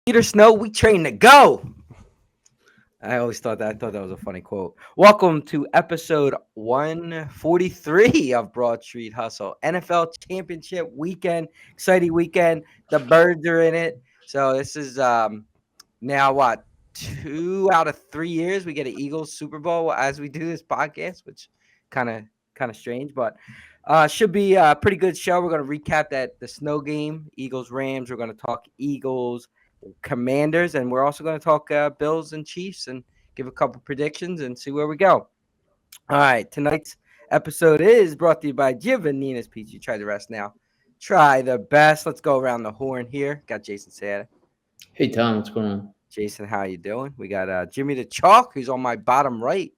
Peter Snow, we train to go. I thought that was a funny quote. Welcome to episode 143 of Broad Street Hustle. NFL Championship weekend, exciting weekend. The Birds are in it. So this is now what 2 out of 3 years we get an Eagles Super Bowl as we do this podcast, which kind of strange, but should be a pretty good show. We're going to recap the snow game, Eagles Rams. We're going to talk Eagles Commanders, and we're also going to talk Bills and Chiefs and give a couple predictions and see where we go. All right, tonight's episode is brought to you by Giovannina's Pizza. You try the rest now. Try the best. Let's go around the horn here. Got Jason Sada. Hey Tom, what's going on? Jason, how you doing? We got Jimmy the Chalk, who's on my bottom right.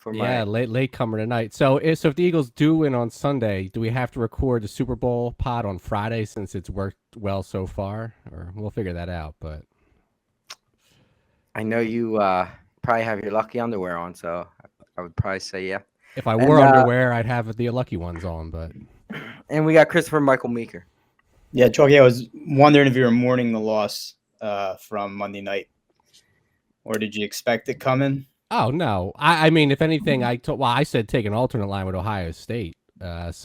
Late comer tonight. So if the Eagles do win on Sunday, do we have to record the Super Bowl pod on Friday since it's worked well so far? Or we'll figure that out. But I know you probably have your lucky underwear on, so I would probably say yeah. If I wore underwear, I'd have the lucky ones on. But and we got Christopher Michael Meeker. Yeah, Chalky, I was wondering if you were mourning the loss from Monday night, or did you expect it coming? Oh no! I mean, if anything, I said take an alternate line with Ohio State. I was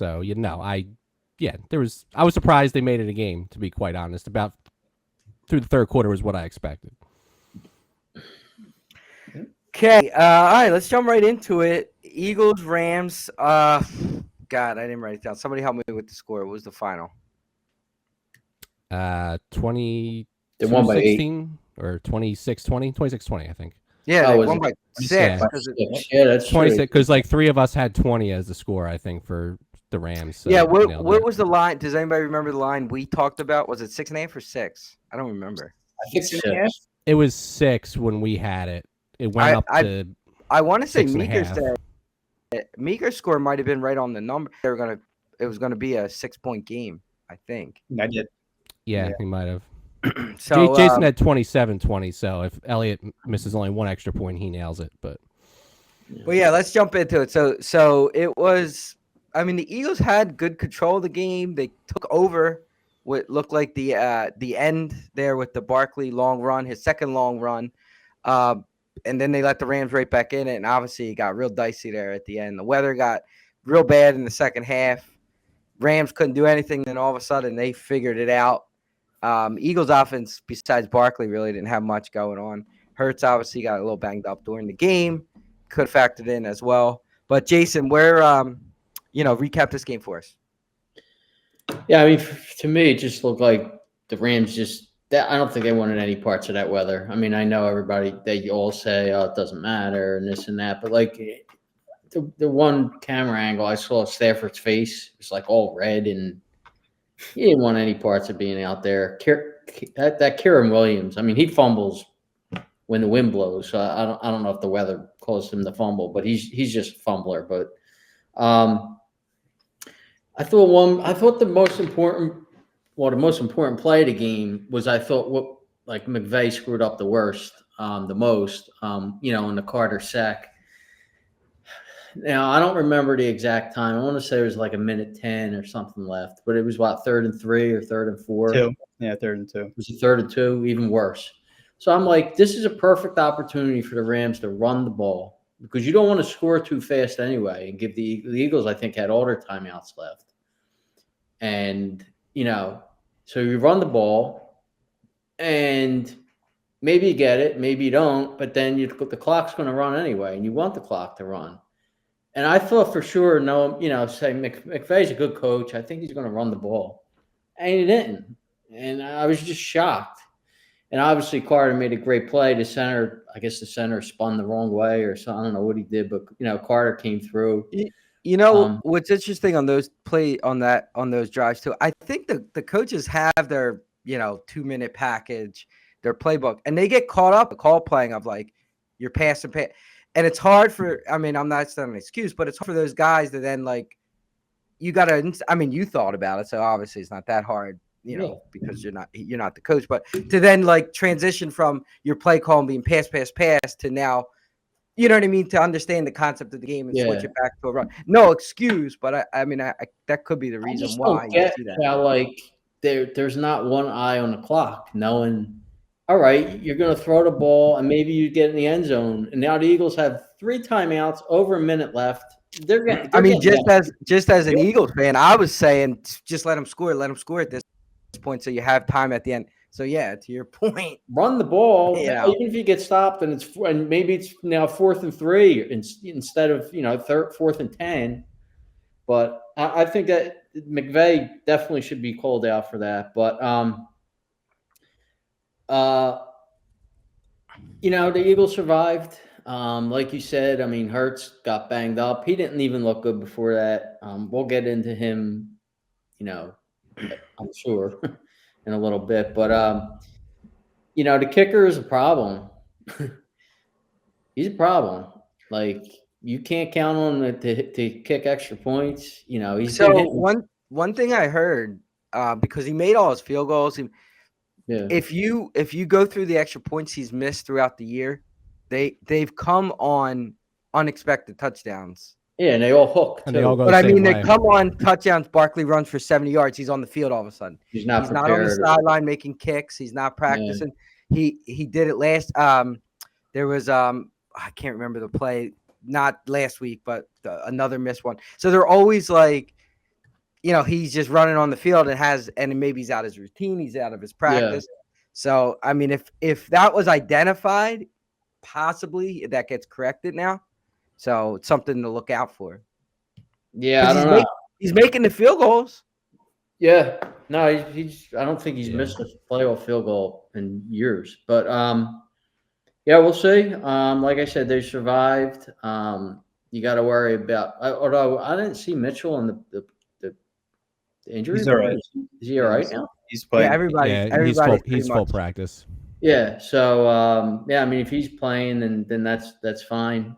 surprised they made it a game. To be quite honest, about through the third quarter was what I expected. Okay, all right, let's jump right into it. Eagles Rams. God, I didn't write it down. Somebody help me with the score. What was the final? 20. They won by 16 or 26-20? 26-20, I think. Yeah, they won by 6. Yeah, that's 26 because like 3 of us had 20 as the score, I think, for the Rams. So yeah, what was the line? Does anybody remember the line we talked about? Was it 6.5 or 6? I don't remember. I think 6.5. It was 6 when we had it. It went up to. I want to say 6.5. Meeker's score might have been right on the number. It was gonna be a 6-point game, I think. I did. Yeah, he might have. So Jason had 27-20. So if Elliott misses only one extra point, he nails it. But yeah, let's jump into it. So it was. I mean, the Eagles had good control of the game. They took over what looked like the end there with the Barkley long run, his second long run, and then they let the Rams right back in it. And obviously, it got real dicey there at the end. The weather got real bad in the second half. Rams couldn't do anything. Then all of a sudden, they figured it out. Eagles offense, besides Barkley, really didn't have much going on. Hurts obviously got a little banged up during the game. Could have factored in as well. But Jason, where recap this game for us. Yeah, I mean, to me, it just looked like the Rams I don't think they wanted any parts of that weather. I mean, I know everybody, they all say, oh, it doesn't matter and this and that. But, like, the one camera angle, I saw Stafford's face. It was, like, all red, and he didn't want any parts of being out there. That Kieran Williams, I mean, he fumbles when the wind blows. So I don't know if the weather caused him to fumble, but he's just a fumbler. But I thought the most important play of the game was McVay screwed up the most, in the Carter sack. Now, I don't remember the exact time. I want to say it was like 1:10 or something left, but it was 3rd and 3 or 3rd and 4? 2. Yeah, 3rd and 2. It was 3rd and 2, even worse. So I'm like, this is a perfect opportunity for the Rams to run the ball because you don't want to score too fast anyway and give the Eagles, I think, had all their timeouts left. And, so you run the ball and maybe you get it, maybe you don't, but then the clock's going to run anyway, and you want the clock to run. And I thought for sure, say McVay's a good coach. I think he's going to run the ball. And he didn't. And I was just shocked. And obviously Carter made a great play. The center spun the wrong way or something. I don't know what he did, but, Carter came through. What's interesting on those those drives too, I think the coaches have their, 2-minute package, their playbook, and they get caught up call playing of like you're passing. And it's hard I'm not saying an excuse, but it's hard for those guys to then like, you thought about it. So obviously it's not that hard, because you're not the coach, but to then like transition from your play call and being pass to now, you know what I mean? To understand the concept of the game and switch it back to a run. No excuse, but I that could be the reason why. I just don't get how, like, there's not one eye on the clock knowing, all right, you're going to throw the ball and maybe you get in the end zone. And now the Eagles have 3 timeouts, over a minute left. They're getting, I they're mean, getting just as an Eagles fan, I was saying just let them score at this point, so you have time at the end. So yeah, to your point, run the ball. you know. Even if you get stopped and maybe it's now 4th and 3 instead of third, 4th and 10. But I think that McVay definitely should be called out for that. But the Eagles survived. Like you said, I mean, Hurts got banged up. He didn't even look good before that. We'll get into him, I'm sure, in a little bit. But the kicker is a problem. He's a problem. Like, you can't count on him to kick extra points. He's been So hitting. one thing I heard, because he made all his field goals. Yeah. If you go through the extra points he's missed throughout the year, they've come on unexpected touchdowns. Yeah, and they all hook And they all too. go But the I same mean, they way. come on touchdowns. Barkley runs for 70 yards. He's on the field all of a sudden. He's not He's not on the prepared. sideline making kicks. He's not Yeah. practicing. He did it last. There was I can't remember the play. Not last week, but another missed one. So they're always like, he's just running on the field and maybe he's out of his routine. He's out of his practice. So I mean, if that was identified, possibly that gets corrected now. So it's something to look out for. Yeah, I don't know. He's making the field goals. Yeah, no, he's. I don't think he's Yeah. missed a playoff field goal in years. But yeah, we'll see. Like I said, they survived. You got to worry about. Although I didn't see Mitchell on the injury. He's all right. Is he all right now? He's playing. Yeah, everybody's He's full much. practice. Yeah. So yeah, I mean, if he's playing, then that's fine.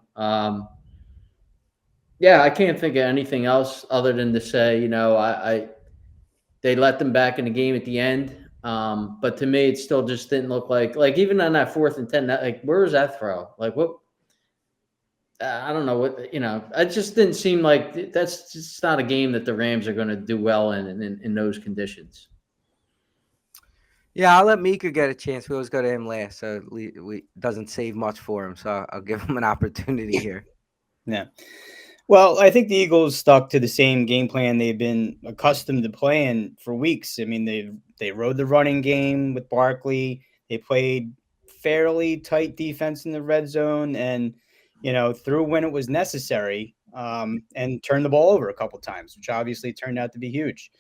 Yeah, I can't think of anything else other than to say, they let them back in the game at the end. But to me, it still just didn't look like even on that 4th and 10, where was that throw? Like, what? I don't know what, it just didn't seem like that's just not a game that the Rams are going to do well in those conditions. Yeah, I'll let Mika get a chance. We always go to him last, so we doesn't save much for him. So I'll give him an opportunity here. Yeah. Well, I think the Eagles stuck to the same game plan they've been accustomed to playing for weeks. I mean, they rode the running game with Barkley. They played fairly tight defense in the red zone and, threw when it was necessary and turned the ball over a couple times, which obviously turned out to be huge.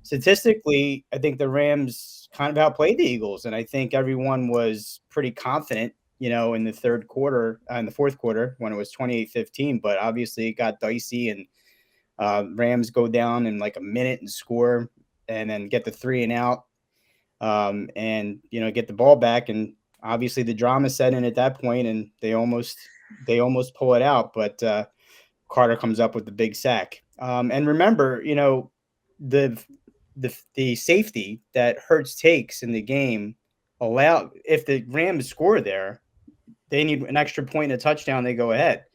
Statistically, I think the Rams kind of outplayed the Eagles, and I think everyone was pretty confident in the third quarter, in the fourth quarter when it was 28-15, but obviously it got dicey and Rams go down in like a minute and score and then get the 3 and out and, get the ball back. And obviously the drama set in at that point and they almost pull it out. But Carter comes up with the big sack. And remember, the safety that Hurts takes in the game if the Rams score there, they need an extra point and a touchdown, they go ahead.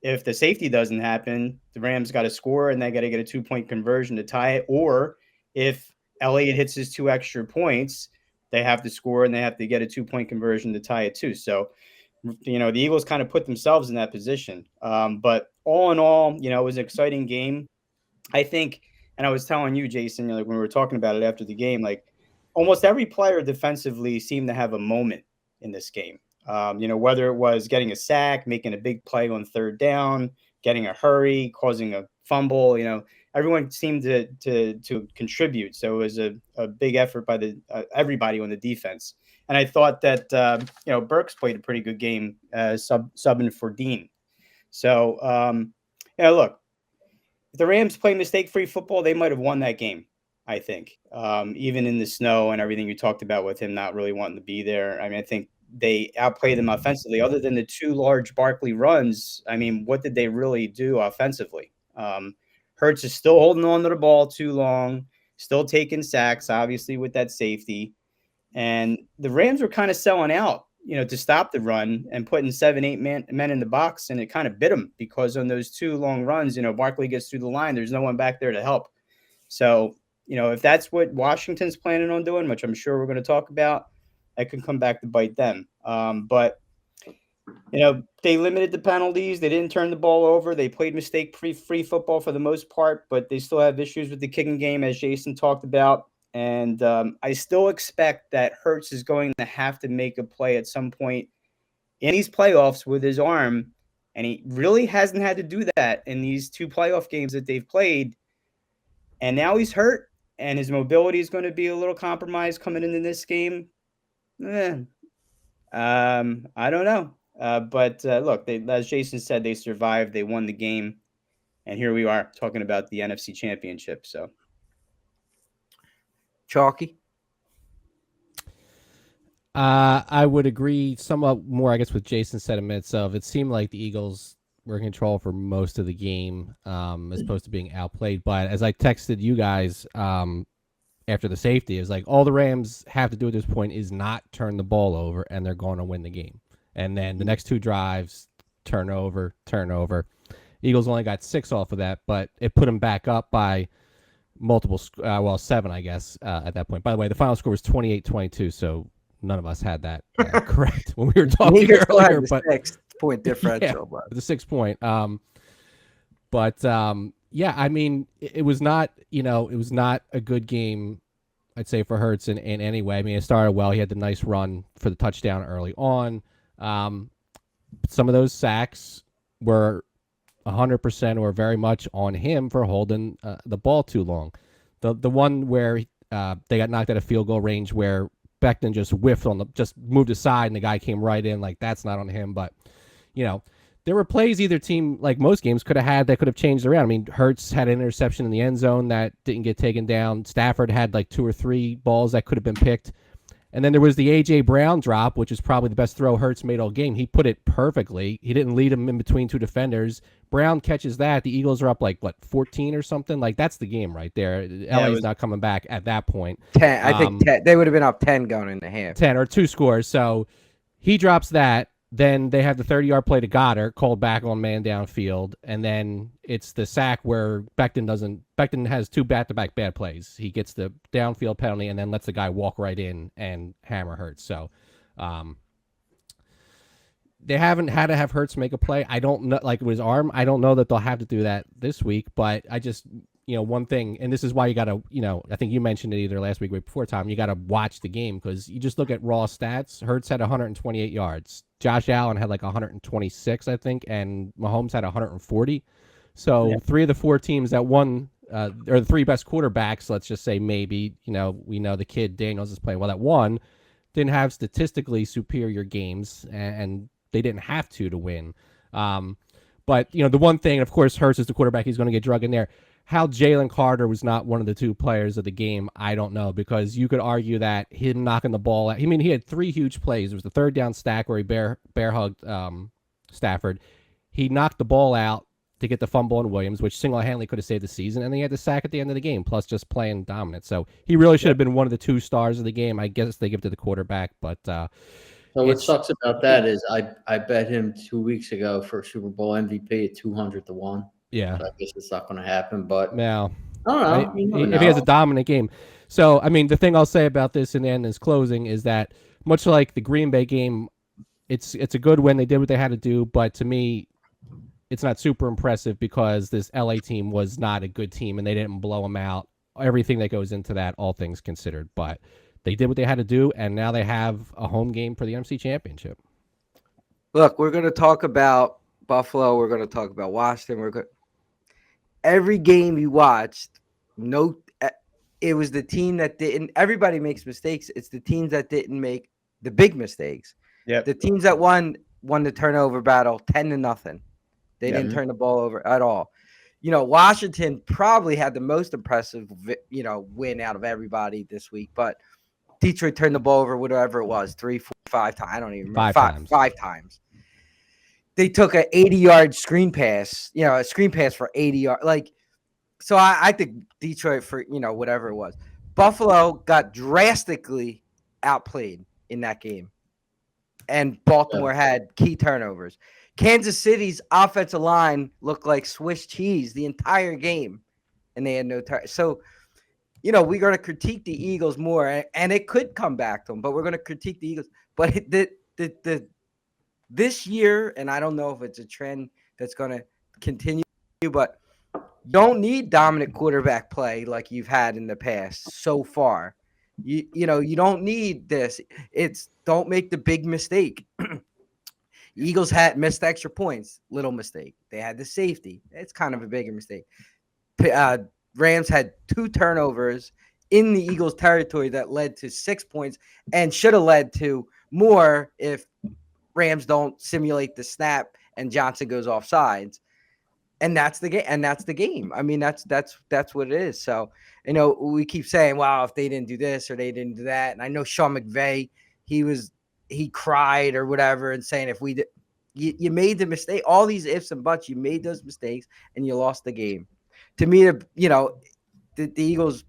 If the safety doesn't happen, the Rams got to score and they got to get a 2-point conversion to tie it. Or if Elliott hits his 2 extra points, they have to score and they have to get a 2-point conversion to tie it too. So, the Eagles kind of put themselves in that position. But all in all, it was an exciting game. I think, and I was telling you, Jason, when we were talking about it after the game, almost every player defensively seemed to have a moment in this game. Whether it was getting a sack, making a big play on 3rd down, getting a hurry, causing a fumble, everyone seemed to contribute. So it was a big effort by everybody on the defense. And I thought that, Burks played a pretty good game subbing for Dean. So, look, if the Rams play mistake-free football, they might have won that game, I think, even in the snow and everything you talked about with him not really wanting to be there. I mean, I think they outplayed them offensively. Other than the 2 large Barkley runs, I mean, what did they really do offensively? Hurts is still holding on to the ball too long, still taking sacks, obviously, with that safety. And the Rams were kind of selling out, to stop the run and putting 7-8 men in the box, and it kind of bit them because on those 2 long runs, Barkley gets through the line, there's no one back there to help. So, if that's what Washington's planning on doing, which I'm sure we're going to talk about, that can come back to bite them. But they limited the penalties. They didn't turn the ball over. They played mistake-free football for the most part, but they still have issues with the kicking game, as Jason talked about. And I still expect that Hurts is going to have to make a play at some point in these playoffs with his arm, and he really hasn't had to do that in these 2 playoff games that they've played. And now he's hurt, and his mobility is going to be a little compromised coming into this game. I don't know. But look, as Jason said, they survived. They won the game. And here we are talking about the NFC Championship. So, Chalky. I would agree somewhat more, I guess, with Jason's sentiments of it seemed like the Eagles were in control for most of the game, as opposed to being outplayed. But as I texted you guys after the safety, it was like all the Rams have to do at this point is not turn the ball over, and they're going to win the game. And then the next 2 drives, turnover. Eagles only got 6 off of that, but it put them back up by multiple, 7, I guess, at that point. By the way, the final score was 28-22, so none of us had that correct when we were talking earlier. But 6-point differential, yeah, the 6 point. Yeah, I mean, it was not, it was not a good game, I'd say, for Hurts in any way. I mean, it started well. He had the nice run for the touchdown early on. Some of those sacks were 100% or very much on him for holding the ball too long. The one where they got knocked out of field goal range where Becton just whiffed just moved aside and the guy came right in, like that's not on him. But, there were plays either team, like most games, could have had that could have changed around. I mean, Hurts had an interception in the end zone that didn't get taken down. Stafford had like 2 or 3 balls that could have been picked. And then there was the A.J. Brown drop, which is probably the best throw Hurts made all game. He put it perfectly. He didn't lead him in between 2 defenders. Brown catches that. The Eagles are up 14 or something? Like, that's the game right there. LA's not coming back at that point. 10. I think 10. They would have been up 10 going into half. 10 or 2 scores. So he drops that. Then they have the 30-yard play to Goddard, called back on man downfield. And then it's the sack where Becton has 2 back-to-back bad plays. He gets the downfield penalty and then lets the guy walk right in and hammer Hurts. So they haven't had to have Hurts make a play. I don't know, like with his arm, I don't know that they'll have to do that this week. But I just, one thing, and this is why you got to, I think you mentioned it either last week or before, Tom, you got to watch the game because you just look at raw stats. Hurts had 128 yards. Josh Allen had 126, I think, and Mahomes had 140. So 3 of the 4 teams that won, or the 3 best quarterbacks, let's just say maybe, we know the kid Daniels is playing well, that won, didn't have statistically superior games, and they didn't have to win. But, the one thing, of course, Hurts is the quarterback. He's going to get drug in there. How Jalen Carter was not one of the 2 players of the game, I don't know, because you could argue that him knocking the ball out. I mean, he had 3 huge plays. It was the 3rd down stack where he bear hugged Stafford. He knocked the ball out to get the fumble on Williams, which single-handedly could have saved the season, and then he had the sack at the end of the game, plus just playing dominant. So he really should have been one of the 2 stars of the game. I guess they give it to the quarterback, but so what sucks about that is I bet him 2 weeks ago for Super Bowl MVP at 200-1. Yeah, so I guess it's not going to happen. But now, I don't know. If he has a dominant game. So, I mean, the thing I'll say about this in the end is closing is that much like the Green Bay game, it's a good win. They did what they had to do, but to me, it's not super impressive because this LA team was not a good team and they didn't blow them out. Everything that goes into that, all things considered, but they did what they had to do, and now they have a home game for the NFC Championship. Look, we're going to talk about Buffalo. We're going to talk about Washington. Every game you watched, it was the team that didn't. Everybody makes mistakes. It's the teams that didn't make the big mistakes. Yeah, the teams that won the turnover battle 10-0. They didn't turn the ball over at all. Washington probably had the most impressive, win out of everybody this week. But Detroit turned the ball over, whatever it was, 3, 4, 5 times. I don't even remember. Five times. They took an 80-yard screen pass, a screen pass for 80 yards. So I think Detroit for, whatever it was. Buffalo got drastically outplayed in that game. And Baltimore had key turnovers. Kansas City's offensive line looked like Swiss cheese the entire game. And they had no turn. So we're going to critique the Eagles more, and it could come back to them, but we're going to critique the Eagles. But this year, and I don't know if it's a trend that's going to continue, but you don't need dominant quarterback play like you've had in the past so far. You don't need this. It's don't make the big mistake. Eagles had missed extra points, little mistake. They had the safety. It's kind of a bigger mistake. Rams had 2 turnovers in the Eagles' territory that led to 6 points and should have led to more if Rams don't simulate the snap and Johnson goes off sides. And that's the game. I mean, that's what it is. So, we keep saying, wow, if they didn't do this or they didn't do that. And I know Sean McVay, he cried or whatever and saying, if we did, you made the mistake, all these ifs and buts, you made those mistakes and you lost the game. To me, the Eagles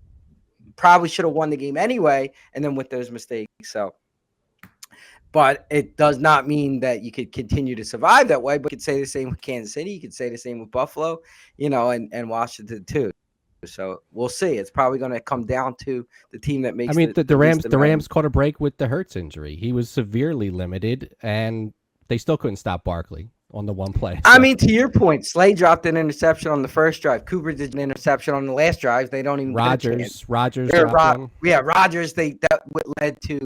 probably should have won the game anyway, and then with those mistakes. So, but it does not mean that you could continue to survive that way. But you could say the same with Kansas City. You could say the same with Buffalo, and Washington too. So we'll see. It's probably going to come down to the team that makes. I mean, the Rams caught a break with the Hurts injury. He was severely limited, and they still couldn't stop Barkley on the one play. So. I mean, to your point, Slay dropped an interception on the first drive. Cooper did an interception on the last drive. They don't even Rodgers. Rodgers that led to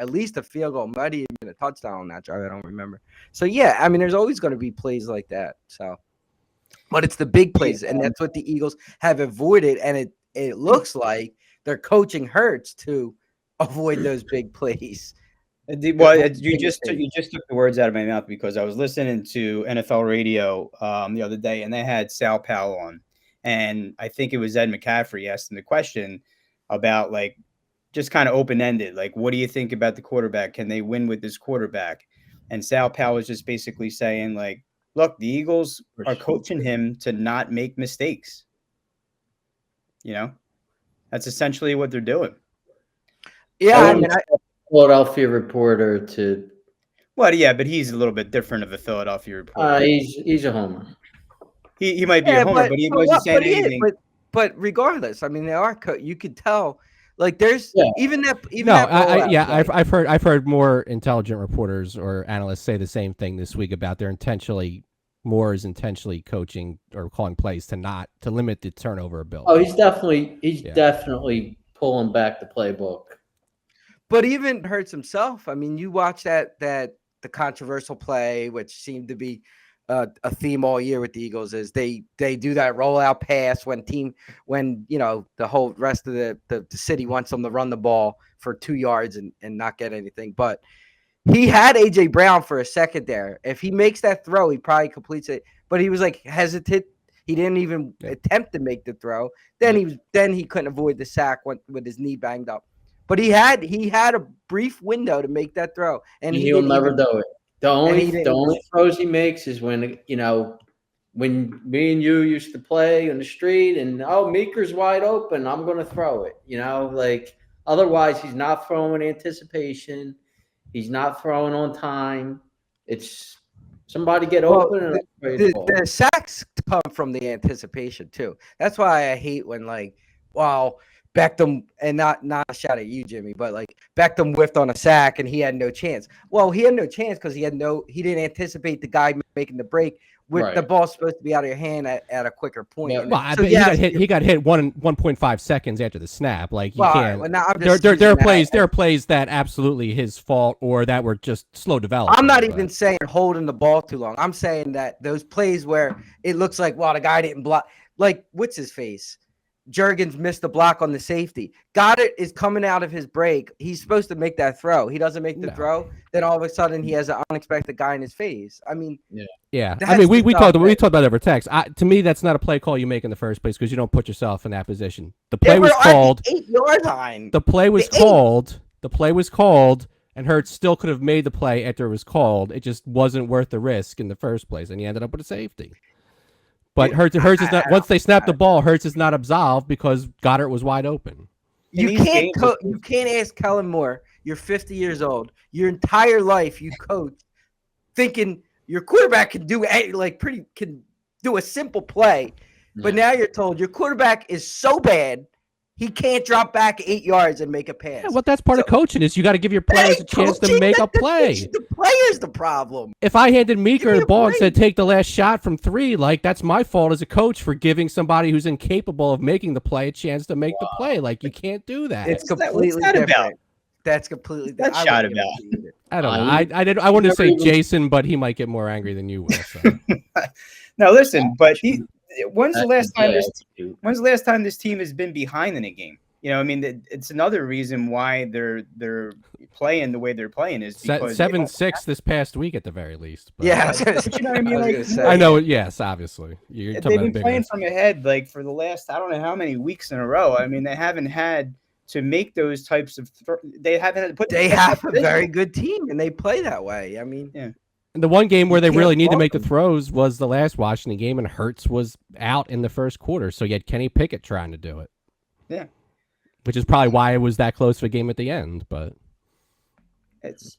at least a field goal, might even a touchdown on that drive. I don't remember. So yeah, I mean, there's always going to be plays like that. So, but it's the big plays, and that's what the Eagles have avoided. And it looks like they're coaching Hurts to avoid those big plays. Well, you just took the words out of my mouth, because I was listening to NFL radio the other day, and they had Sal Powell on, and I think it was Ed McCaffrey asked him the question about, like, just kind of open-ended, like, what do you think about the quarterback? Can they win with this quarterback? And Sal Powell was just basically saying, like, look, the Eagles are coaching him to not make mistakes. That's essentially what they're doing. Yeah, I mean, Philadelphia reporter to. Well, yeah, but he's a little bit different of a Philadelphia reporter. He's a homer. He might be a homer, but he wasn't saying anything. But regardless, I mean, they are. You could tell, like, there's even that. I've heard more intelligent reporters or analysts say the same thing this week about they're intentionally coaching or calling plays to limit the turnover ability. Oh, he's definitely pulling back the playbook. But even Hurts himself, I mean, you watch the controversial play, which seemed to be a theme all year with the Eagles, is they do that rollout pass when the whole rest of the city wants them to run the ball for 2 yards and not get anything. But he had AJ Brown for a second there. If he makes that throw, he probably completes it. But he was like hesitant. He didn't even attempt to make the throw. Then he couldn't avoid the sack with his knee banged up. But he had a brief window to make that throw, and he'll never do it. The only throws he makes is when me and you used to play on the street, and Meeker's wide open, I'm going to throw it. Like, otherwise he's not throwing anticipation, he's not throwing on time. It's somebody get open. The sacks come from the anticipation too. That's why I hate when, like, Beckham, and not a shout at you, Jimmy, but like Beckham whiffed on a sack and he had no chance. Well, he had no chance because he didn't anticipate the guy making the break. The ball's supposed to be out of your hand at a quicker point. Yeah. Well, so, he got hit 1.5 seconds after the snap. Like, you can't. Well, there are plays that absolutely his fault or that were just slow development. I'm not even saying holding the ball too long. I'm saying that those plays where it looks like, the guy didn't block. Like, what's his face? Juergens missed the block on the safety. Goddard is coming out of his break. He's supposed to make that throw. He doesn't make the throw. Then all of a sudden he has an unexpected guy in his face. I mean, yeah. I mean, we talked about it over text. To me, that's not a play call you make in the first place because you don't put yourself in that position. The play was called. 8-yard line. The play was called. The play was called, and Hurts still could have made the play after it was called. It just wasn't worth the risk in the first place, and he ended up with a safety. But Hurts is not. Once they snap the ball, Hurts is not absolved because Goddard was wide open. You can't ask Kellen Moore. You're 50 years old. Your entire life you coach, thinking your quarterback can do a simple play, but now you're told your quarterback is so bad He can't drop back 8 yards and make a pass. Yeah, well, that's part of coaching. Is you got to give your That players a ain't chance to coaching, make a that's play. the player's the problem. If I handed Give Meeker me the a ball and said break. take the last shot from 3, like that's my fault as a coach for giving somebody who's incapable of making the play a chance to make the play. Like you can't do that. It's What's completely that about? different. That's completely That I shot wouldn't give it about? to you either. I don't know. He- I wanted to say never even- Jason, but he might get more angry than you will. So. Now listen, but when's the That's last time the this attitude. when's the last time this team has been behind in a game? You know, I mean, it's another reason why they're playing the way they're playing is because 7-6 this past week at the very least. But Yeah, But you know what I mean? was Like, gonna say. I know. Yes, obviously. You're they've talking about been bigger. playing from ahead like for the last I don't know how many weeks in a row. I mean, they haven't had to make those types of they haven't had to put They the have a position. very good team and they play that way. I mean, Yeah. And the one game where You they can't really need to fault make the them. throws was the last Washington game, and Hurts was out in the first quarter. So you had Kenny Pickett trying to do it. Yeah. Which is probably why it was that close of a game at the end. But It's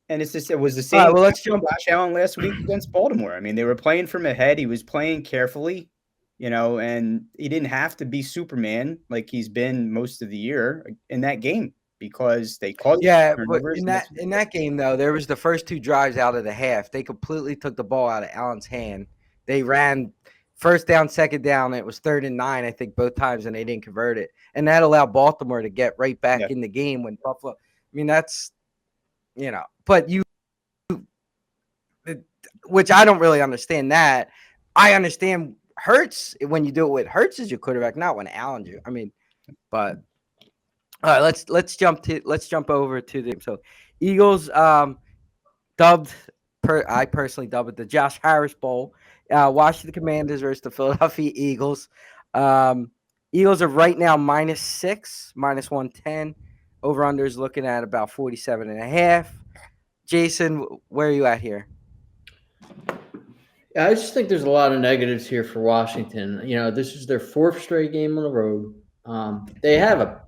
it was the all same. right, well, let's jump. Josh Allen last week against Baltimore. I mean, they were playing from ahead. He was playing carefully, you know, and he didn't have to be Superman like he's been most of the year in that game because they caused Yeah, but turnovers. in that game though, there was the first 2 drives out of the half. They completely took the ball out of Allen's hand. They ran first down, second down. It was 3rd and 9, I think, both times, and they didn't convert it. And that allowed Baltimore to get right back in the game when Buffalo. I mean, that's but which I don't really understand that. I understand Hurts when you do it with Hurts as your quarterback, not when Allen's you. I mean, but all right, let's jump over to the so Eagles dubbed I personally dubbed it the Josh Harris Bowl. Washington Commanders versus the Philadelphia Eagles. Eagles are right now -6, -110. Over under is looking at about 47.5. Jason, where are you at here? Yeah, I just think there's a lot of negatives here for Washington. You know, this is their 4th straight game on the road. They have a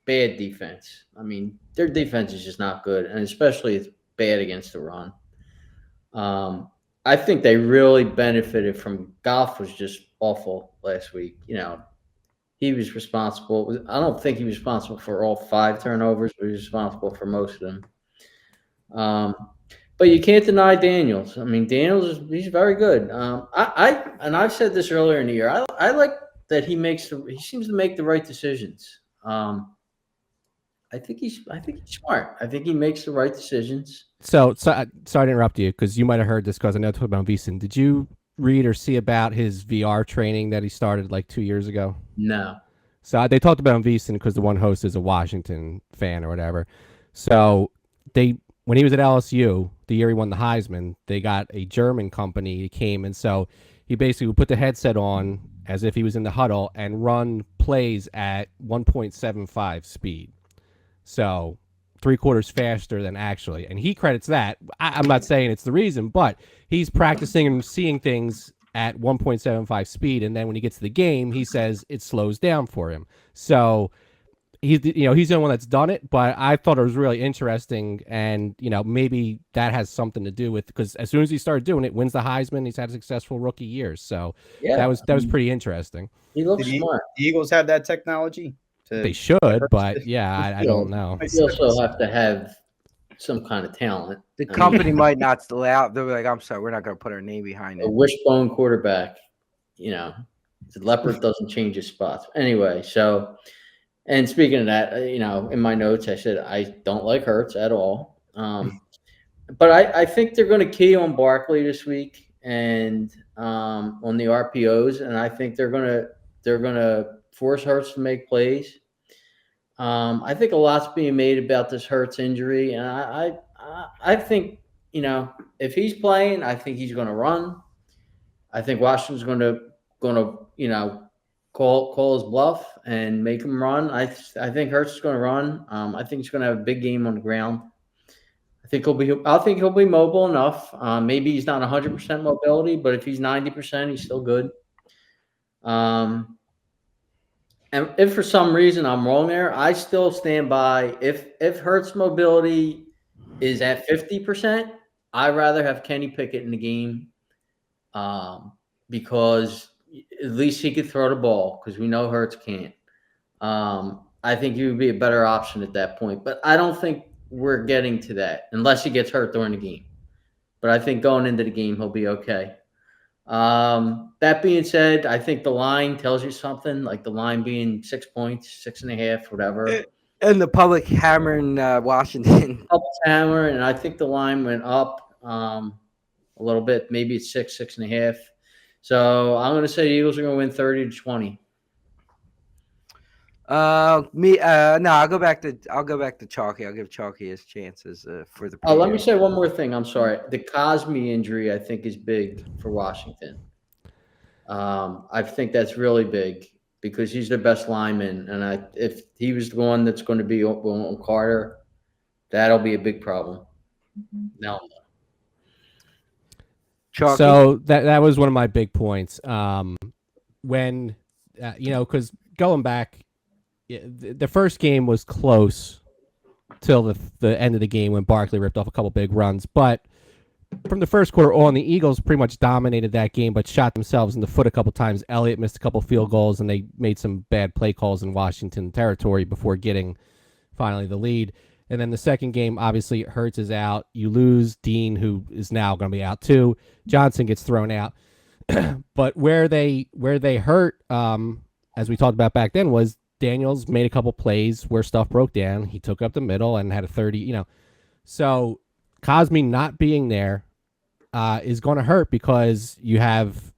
bad defense. I mean, their defense is just not good, and especially it's bad against the run. I think they really benefited from Goff was just awful last week. You know, he was responsible. I don't think he was responsible for all 5 turnovers, but he was responsible for most of them. But you can't deny Daniels. I mean, he's very good. I've said this earlier in the year. I like that he seems to make the right decisions. I think he's smart. I think he makes the right decisions. so sorry to interrupt you because you might have heard this because I know talking about Veasan. Did you read or see about his VR training that he started like 2 years ago? No. So they talked about Veasan because the one host is a Washington fan or whatever. So when he was at LSU, the year he won the Heisman, they got a German company. He came, and so he basically would put the headset on as if he was in the huddle and run plays at 1.75 speed. So 3/4 faster than actually. And he credits that. I'm not saying it's the reason, but he's practicing and seeing things at 1.75 speed. And then when he gets to the game, he says it slows down for him. So he's the only one that's done it, but I thought it was really interesting, and maybe that has something to do with because as soon as he started doing it, wins the Heisman. He's had a successful rookie year, so Yeah, that was pretty interesting. he looks Did smart. The Eagles have that technology. They should, but yeah, I don't know. You also have to have some kind of talent. The I mean, company might not still out. They're like, I'm sorry, we're not going to put our name behind a it. wishbone quarterback. The leopard doesn't change his spots. Anyway, so. And speaking of that, in my notes, I said I don't like Hurts at all. But I think they're going to key on Barkley this week and on the RPOs, and I think they're going to force Hurts to make plays. I think a lot's being made about this Hurts injury, and I think if he's playing, I think he's going to run. I think Washington's going to call his bluff and make him run. I think Hurts is going to run. I think he's going to have a big game on the ground. I think he'll be mobile enough. Maybe he's not 100% mobility, but if he's 90%, he's still good. And if for some reason I'm wrong there, I still stand by if Hurts mobility is at 50%, I'd rather have Kenny Pickett in the game because at least he could throw the ball because we know Hurts can't. I think he would be a better option at that point. But I don't think we're getting to that unless he gets hurt during the game. But I think going into the game, he'll be okay. That being said, I think the line tells you something, like the line being 6 points, 6.5, whatever. And the public hammering Washington. Up hammer, and I think the line went up a little bit. Maybe it's 6.5. So I'm going to say the Eagles are going to win 30-20. No, I'll go back to Chalky. I'll give Chalky his chances for the. Oh, let me say one more thing. I'm sorry. The Cosme injury, I think, is big for Washington. I think that's really big because he's their best lineman, and if he was the one that's going to be on Carter, that'll be a big problem. No. Chalky? So that was one of my big points. When because going back, the first game was close till the end of the game when Barkley ripped off a couple big runs, but from the first quarter on, the Eagles pretty much dominated that game, but shot themselves in the foot a couple times. Elliott missed a couple field goals, and they made some bad play calls in Washington territory before getting finally the lead. And then the second game, obviously, Hurts is out. You lose Dean, who is now going to be out too. Johnson gets thrown out. But where they hurt, as we talked about back then, was Daniels made a couple plays where stuff broke down. He took up the middle and had a 30, So Cosme not being there is going to hurt because you have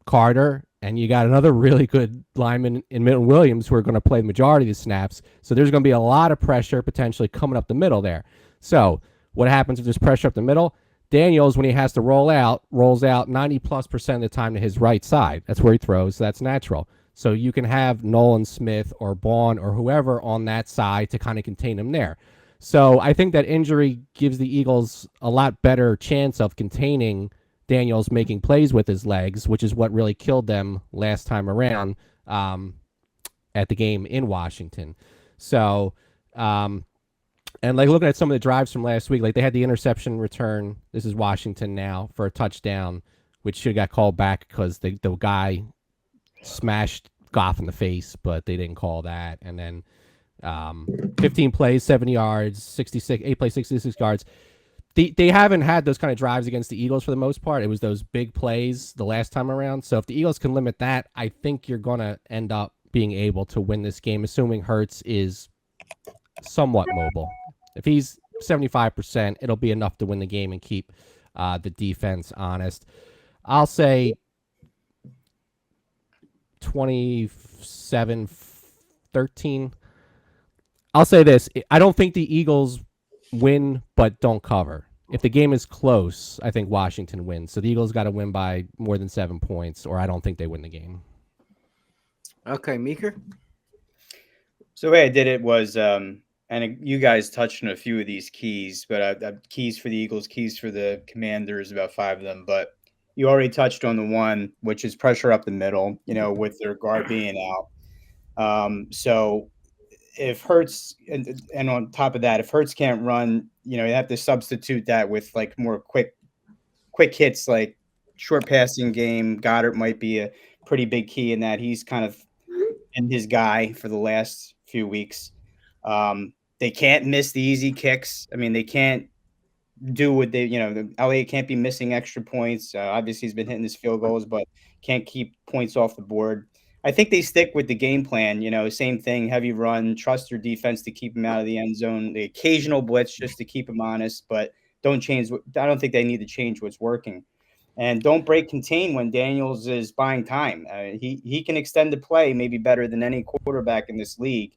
Carter and you got another really good lineman in Milton Williams who are going to play the majority of the snaps. So there's going to be a lot of pressure potentially coming up the middle there. So what happens if there's pressure up the middle? Daniels, when he has to rolls out 90+% of the time to his right side. That's where he throws. So that's natural. So you can have Nolan Smith or Bond or whoever on that side to kind of contain him there. So I think that injury gives the Eagles a lot better chance of containing Daniels making plays with his legs, which is what really killed them last time around at the game in Washington. So, and like looking at some of the drives from last week, like they had the interception return. This is Washington now for a touchdown, which should have got called back because the guy smashed Goff in the face, but they didn't call that. And then 15 plays, 70 yards, 8 plays, 66 yards. They haven't had those kind of drives against the Eagles for the most part. It was those big plays the last time around. So if the Eagles can limit that, I think you're going to end up being able to win this game, assuming Hurts is somewhat mobile. If he's 75%, it'll be enough to win the game and keep the defense honest. I'll say 27-13. I'll say this. I don't think the Eagles win, but don't cover. If the game is close, I think Washington wins. So the Eagles got to win by more than 7 points, or I don't think they win the game. Okay, Meeker? So the way I did it was, and you guys touched on a few of these keys, but keys for the Eagles, keys for the Commanders, about 5 of them. But you already touched on the one, which is pressure up the middle, with their guard being out. So if Hurts, and on top of that, if Hurts can't run, you have to substitute that with like more quick hits, like short passing game. Goddard might be a pretty big key in that. He's kind of in his guy for the last few weeks. They can't miss the easy kicks. I mean, they can't do what Elliott can't be missing extra points. Obviously, he's been hitting his field goals, but can't keep points off the board. I think they stick with the game plan, same thing, heavy run, trust your defense to keep him out of the end zone, the occasional blitz just to keep him honest, but don't change. I don't think they need to change what's working. And don't break contain when Daniels is buying time. He can extend the play maybe better than any quarterback in this league.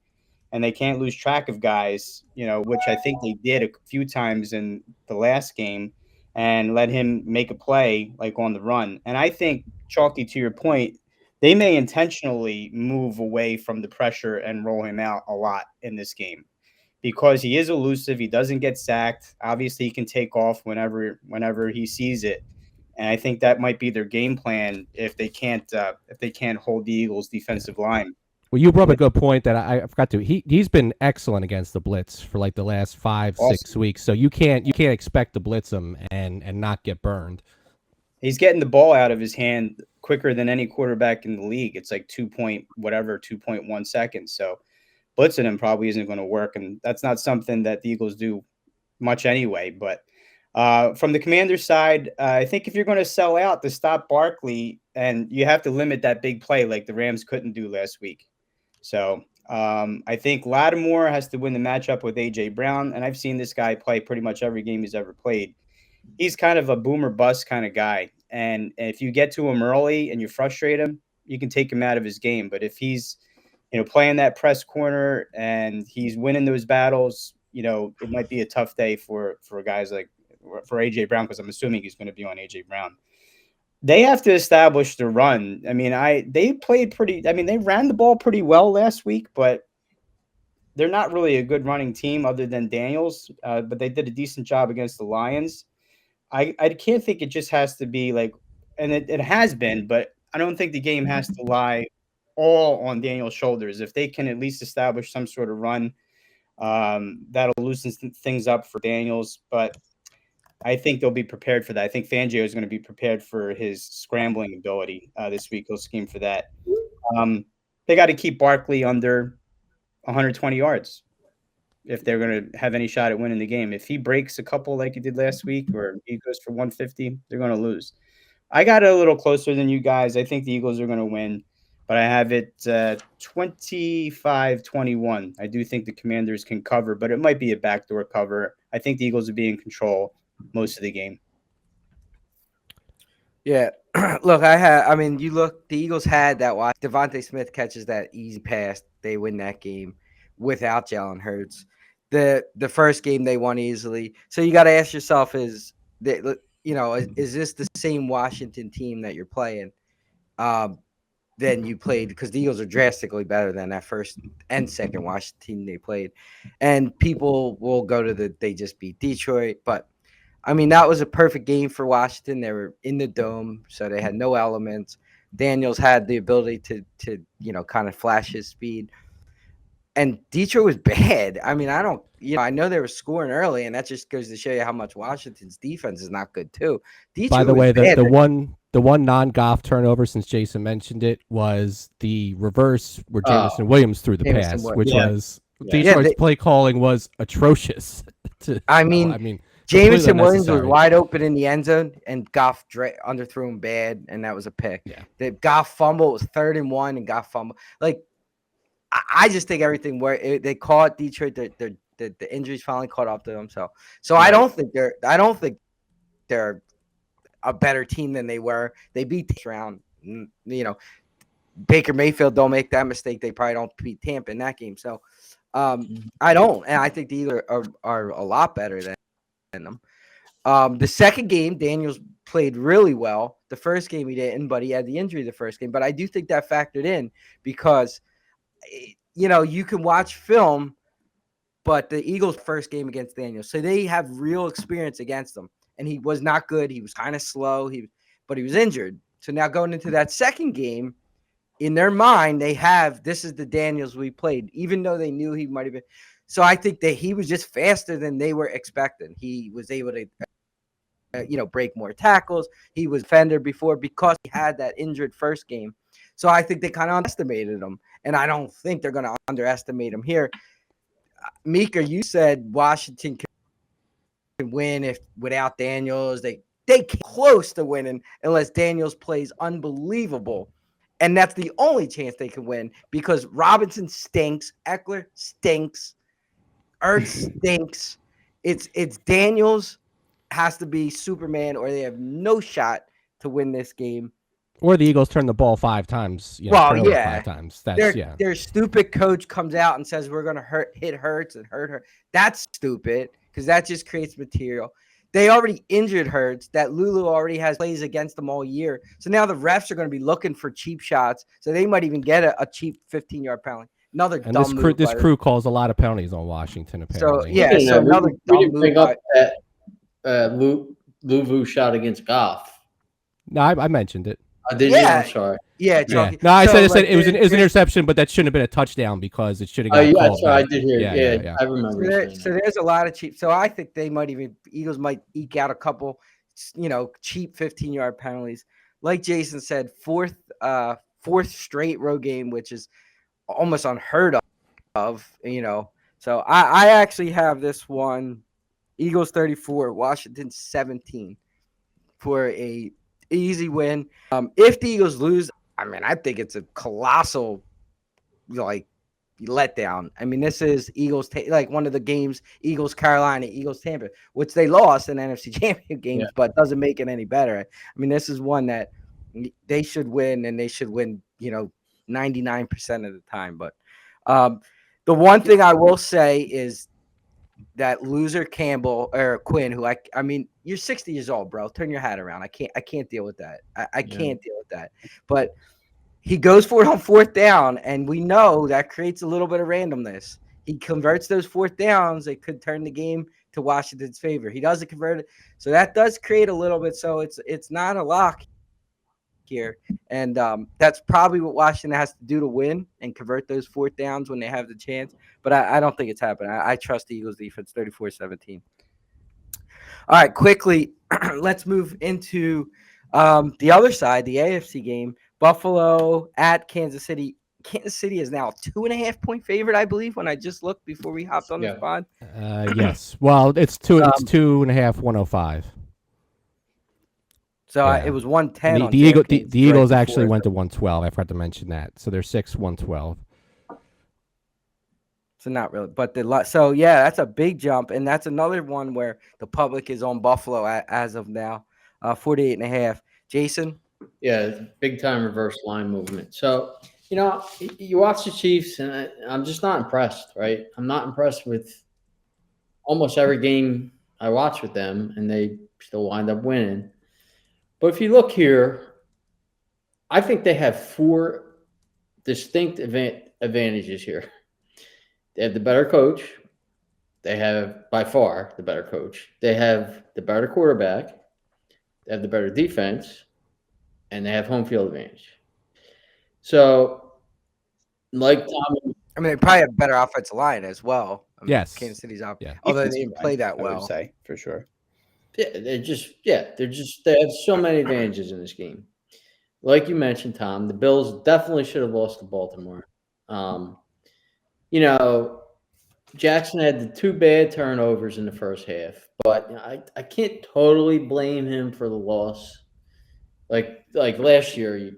And they can't lose track of guys, which I think they did a few times in the last game, and let him make a play like on the run. And I think, Chalky, to your point, they may intentionally move away from the pressure and roll him out a lot in this game because he is elusive. He doesn't get sacked. Obviously, he can take off whenever he sees it. And I think that might be their game plan if they can't hold the Eagles' defensive line. Well, you brought up a good point that I forgot to. He's been excellent against the blitz for like the last 5-6 weeks. So you can't expect to blitz him and not get burned. He's getting the ball out of his hand quicker than any quarterback in the league. It's like 2.1 seconds. So blitzing him probably isn't going to work, and that's not something that the Eagles do much anyway. But from the Commanders' side, I think if you're going to sell out to stop Barkley, and you have to limit that big play like the Rams couldn't do last week. So I think Lattimore has to win the matchup with A.J. Brown, and I've seen this guy play pretty much every game he's ever played. He's kind of a boomer bust kind of guy, and if you get to him early and you frustrate him, you can take him out of his game. But if he's playing that press corner and he's winning those battles, it might be a tough day for guys like for AJ Brown, because I'm assuming he's going to be on AJ Brown. They have to establish the run. I mean, they played pretty. I mean, they ran the ball pretty well last week, but they're not really a good running team other than Daniels. But they did a decent job against the Lions. I can't think it just has to be like, and it has been, but I don't think the game has to lie all on Daniel's shoulders. If they can at least establish some sort of run, that'll loosen things up for Daniels. But I think they'll be prepared for that. I think Fangio is going to be prepared for his scrambling ability this week. He'll scheme for that. They got to keep Barkley under 120 yards if they're going to have any shot at winning the game. If he breaks a couple like he did last week, or he goes for 150, they're going to lose. I got it a little closer than you guys. I think the Eagles are going to win, but I have it 25-21. I do think the Commanders can cover, but it might be a backdoor cover. I think the Eagles will be in control most of the game. Yeah. Look, the Eagles had that watch. Devontae Smith catches that easy pass. They win that game without Jalen Hurts. The first game they won easily. So you got to ask yourself, is this the same Washington team that you're playing than you played? Because the Eagles are drastically better than that first and second Washington team they played. And people will go to they just beat Detroit. But, I mean, that was a perfect game for Washington. They were in the dome, so they had no elements. Daniels had the ability to kind of flash his speed. And Detroit was bad. I mean, I know they were scoring early, and that just goes to show you how much Washington's defense is not good too. Detroit By the way, the one non-Goff turnover, since Jason mentioned it, was the reverse where Jameson Williams threw the pass, which was Detroit's play calling was atrocious. Jameson Williams was wide open in the end zone, and Goff underthrew him bad, and that was a pick. Yeah. The Goff fumble was 3rd and 1, and Goff fumble. Like, I just think everything they caught Detroit. The injuries finally caught up to them. So I don't think they're a better team than they were. They beat this round. Baker Mayfield don't make that mistake. They probably don't beat Tampa in that game. So I don't, and I think the Eagles are a lot better than them. The second game, Daniels played really well. The first game he didn't, but he had the injury the first game. But I do think that factored in because you can watch film, but the Eagles' first game against Daniels, so they have real experience against him. And he was not good. He was kind of slow. But he was injured. So now going into that second game, in their mind, this is the Daniels we played, even though they knew he might have been. So I think that he was just faster than they were expecting. He was able to, break more tackles. He was defender before because he had that injured first game. So I think they kind of underestimated him, and I don't think they're going to underestimate him here. Mika, you said Washington can win without Daniels. They came close to winning unless Daniels plays unbelievable, and that's the only chance they can win because Robinson stinks, Eckler stinks, Ertz stinks. It's Daniels has to be Superman, or they have no shot to win this game. Or the Eagles turn the ball 5 times. 5 times. Their stupid coach comes out and says we're gonna hit Hurts and hurt her. That's stupid because that just creates material. They already injured Hurts. That Lulu already has plays against them all year. So now the refs are going to be looking for cheap shots. So they might even get a cheap 15 yard penalty. Another and dumb this crew calls a lot of penalties on Washington. Apparently, so another we didn't bring up that Luvu shot against Goff. No, I mentioned it. I'm sorry. Yeah. No, I said it was an interception, but that shouldn't have been a touchdown because it should have got called. That's right. I did hear. Yeah. I remember. So there's a lot of cheap. So I think Eagles might eke out a couple. cheap 15-yard penalties. Like Jason said, fourth straight road game, which is almost unheard of. So I actually have this one, Eagles 34, Washington 17 for a easy win. If the Eagles lose, I mean, I think it's a colossal like letdown. I mean, this is Eagles like one of the games, Eagles Carolina, Eagles Tampa, which they lost in NFC Championship games, but doesn't make it any better. I mean, this is one that they should win, and they should win 99% of the time. But the one thing I will say is that loser Campbell or Quinn, who I mean, you're 60 years old, bro. Turn your hat around. I can't deal with that. I can't deal with that. But he goes for it on fourth down, and we know that creates a little bit of randomness. He converts those fourth downs. It could turn the game to Washington's favor. He doesn't convert it. So that does create a little bit. So it's not a lock here. And that's probably what Washington has to do to win and convert those fourth downs when they have the chance. But I don't think it's happening. I trust the Eagles defense 34-17. All right, quickly, let's move into the other side, the AFC game. Buffalo at Kansas City. Kansas City is now a 2.5-point favorite, I believe, when I just looked before we hopped on this pod. Yes. Well, it's 2.5, 105. So it was 110. The Eagles actually went to 112. I forgot to mention that. So they're 6, 112. So not really, but that's a big jump, and that's another one where the public is on Buffalo as of now, 48.5. Jason? Yeah, big time reverse line movement. So, you watch the Chiefs, and I'm just not impressed, right? I'm not impressed with almost every game I watch with them, and they still wind up winning. But if you look here, I think they have 4 distinct advantages here. They have the better coach. They have, by far, the better coach. They have the better quarterback. They have the better defense. And they have home field advantage. So, like Tom, I mean, they probably have better offensive line as well. Yes. Kansas City's up. Yeah. Although they didn't play that well. I would say, for sure. Yeah, they have so many advantages in this game. Like you mentioned, Tom, the Bills definitely should have lost to Baltimore. Jackson had the 2 bad turnovers in the first half, but I can't totally blame him for the loss. Like last year,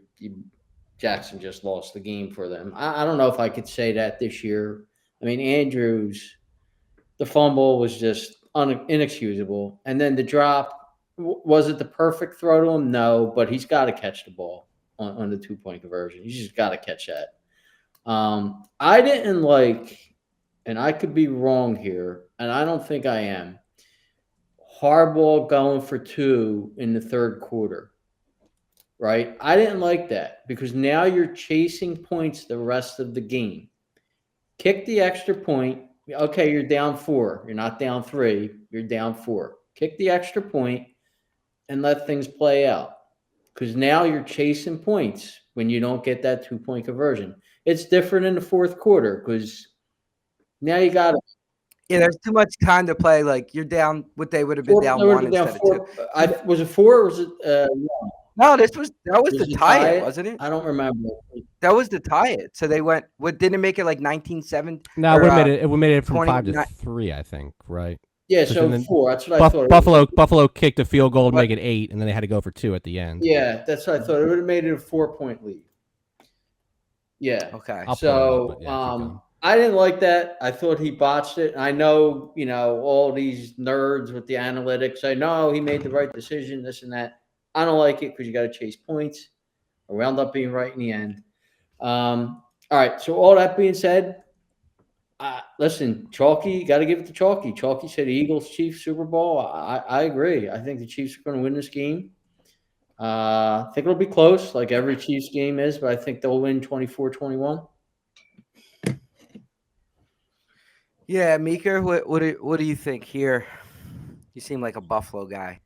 Jackson just lost the game for them. I don't know if I could say that this year. I mean, Andrews, the fumble was just inexcusable. And then the drop, was it the perfect throw to him? No, but he's got to catch the ball on the 2-point conversion. He's just got to catch that. I didn't like, and I could be wrong here, and I don't think I am, Harbaugh going for 2 in the third quarter. Right? I didn't like that because now you're chasing points the rest of the game. Kick the extra point. Okay, you're down 4. You're not down 3. You're down 4. Kick the extra point and let things play out because now you're chasing points when you don't get that 2-point conversion. It's different in the fourth quarter because now you got to. Yeah, there's too much time to play. Like you're down, what they would have been down 1 instead of 2. Was it 4 or was it 1? No, that was the tie it, wasn't it? I don't remember. That was the tie it. So they went. What didn't it make it like 19-7? No, we made it from 5 to 3, I think. Right? Yeah, so 4. That's what I thought. Buffalo kicked a field goal to make it 8, and then they had to go for 2 at the end. Yeah, that's what I thought. It would have made it a 4-point lead. Yeah. Okay. So I didn't like that. I thought he botched it. I know, all these nerds with the analytics. I know he made the right decision, this and that. I don't like it because you got to chase points. I wound up being right in the end. All right. So all that being said, listen, Chalky, got to give it to Chalky. Chalky said Eagles, Chiefs, Super Bowl. I agree. I think the Chiefs are going to win this game. I think it'll be close, like every Chiefs game is, but I think they'll win 24-21. Yeah, Meeker, what do you think here? You seem like a Buffalo guy.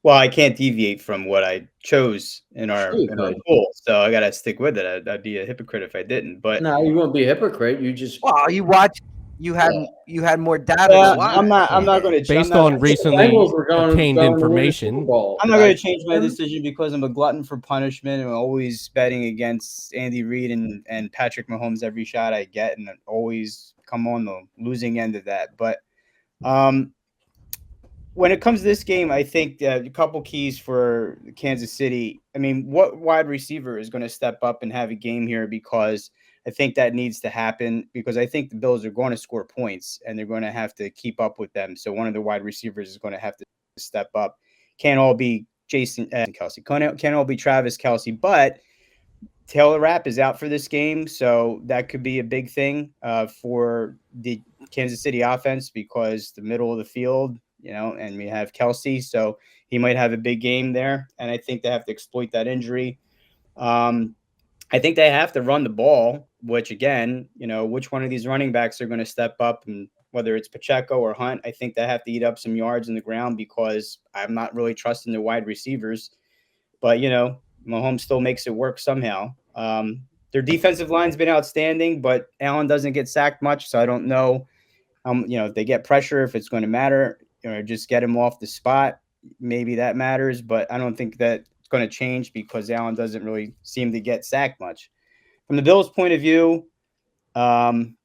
Well, I can't deviate from what I chose in our poll, so I gotta stick with it. I'd be a hypocrite if I didn't. But no, you won't be a hypocrite. You just you watch you had Yeah. you had more data to Yeah, watch. I'm not. I'm not going to. Based on The recently Bengals were obtained going to win the Super information. Bowl. I'm Did not I going to pick change my them? decision because I'm a glutton for punishment and I'm always betting against Andy Reid and Patrick Mahomes every shot I get, and I always come on the losing end of that. But um, when it comes to this game, I think a couple keys for Kansas City. I mean, what wide receiver is going to step up and have a game here? Because I think that needs to happen because I think the Bills are going to score points and they're going to have to keep up with them. So one of the wide receivers is going to have to step up. Can't all be Jason Kelsey. Can't all be Travis Kelsey, but Taylor Rapp is out for this game, so that could be a big thing for the Kansas City offense because the middle of the field, and we have Kelsey, so he might have a big game there, and I think they have to exploit that injury. Um, I think they have to run the ball, which again, which one of these running backs are going to step up, and whether it's Pacheco or Hunt, I think they have to eat up some yards in the ground because I'm not really trusting the wide receivers. But Mahomes still makes it work somehow. Their defensive line's been outstanding, but Allen doesn't get sacked much, so I don't know. If they get pressure, if it's going to matter, just get him off the spot. Maybe that matters, but I don't think that it's going to change because Allen doesn't really seem to get sacked much. From the Bills' point of view, um,